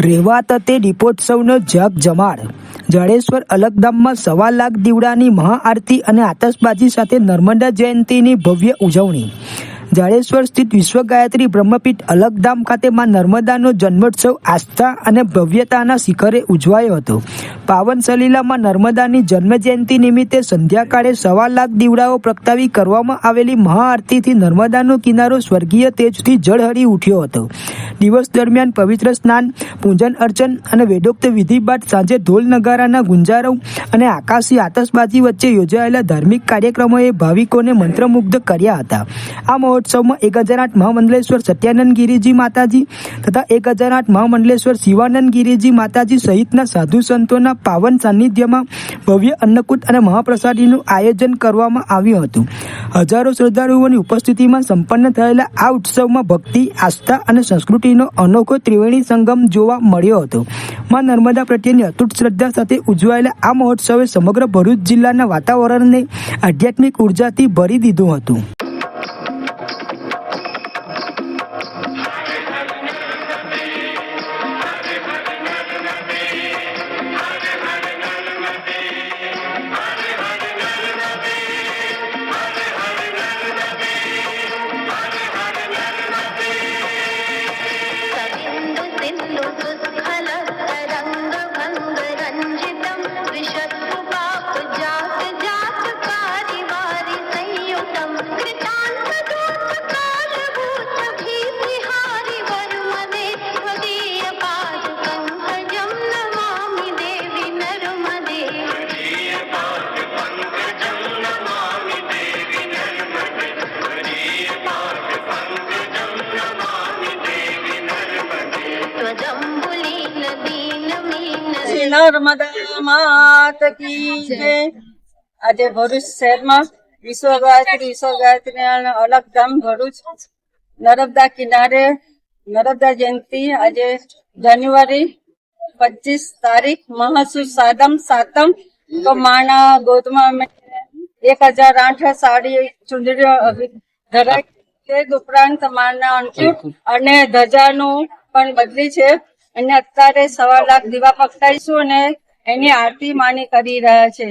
રેવાત તે દીપોત્સવનો જગજમાળ. જાડેશ્વર અલગધામમાં 1.25 લાખ દીવડાની મહાઆરતી અને આતશબાજી સાથે નર્મદા જયંતીની ભવ્ય ઉજવણી. જાડેશ્વર સ્થિત વિશ્વ ગાયત્રી બ્રહ્મપીઠ અલગધામ ખાતે માં નર્મદાનો જન્મોત્સવ આસ્થા અને ભવ્યતાના શિખરે ઉજવાયો હતો. પાવન સલીલામાં નર્મદાની જન્મજયંતિ નિમિત્તે સંધ્યાકાળે 1.25 લાખ દીવડાઓ પ્રગટાવી કરવામાં આવેલી મહાઆરતીથી નર્મદાનો કિનારો સ્વર્ગીય તેજથી ઝળહળી ઉઠ્યો હતો. દિવસ દરમિયાન પવિત્ર સ્નાન, પૂજન અર્ચન અને વેદોક્ત વિધિ બાદ સાંજે ઢોલ નગારાના ગુંજારવ અને આકાશી આતશબાજી વચ્ચે યોજાયેલા ધાર્મિક કાર્યક્રમોએ ભાવિકોને મંત્રમુગ્ધ કર્યા હતા. આ મહોત્સવમાં 1008 મહામંડલેશ્વર સત્યાનંદ ગિરિજી માતાજી તથા 1008 મહામંડલેશ્વર શિવાનંદ ગિરિજી માતાજી સહિતના સાધુ સંતોના પાવન સાનિધ્યમાં ભવ્ય અન્નકૂટ અને મહાપ્રસાદીનું આયોજન કરવામાં આવ્યું હતું. હજારો શ્રદ્ધાળુઓની ઉપસ્થિતિમાં સંપન્ન થયેલા આ ઉત્સવમાં ભક્તિ, આસ્થા અને સંસ્કૃતિનો અનોખો ત્રિવેણી સંગમ જોવા મળ્યો હતો. માં નર્મદા પ્રત્યેની અતૂટ શ્રદ્ધા સાથે ઉજવાયેલા આ મહોત્સવે સમગ્ર ભરૂચ જિલ્લાના વાતાવરણને આધ્યાત્મિક ઉર્જાથી ભરી દીધું હતું. નર્મદા માત કી જય. આજે ભરૂચ શહેરમાં વિશ્વ ગાયત્રી અલગધામ ભરૂચ નર્મદા કિનારે નર્મદા જયંતિ આજે જાન્યુઆરી 25 તારીખ મહાસુદ સાતમ તો માના ગોદમાં અમે 1008 સાડી ચુંદડીઓ ધરાઈ છે. ઉપરાંત માના અંકુટ અને ધજાનું પણ બદલી છે અને અત્યારે 1.25 લાખ દીવા પ્રગટાઈશું અને એની આરતી માની કરી રહ્યા છે.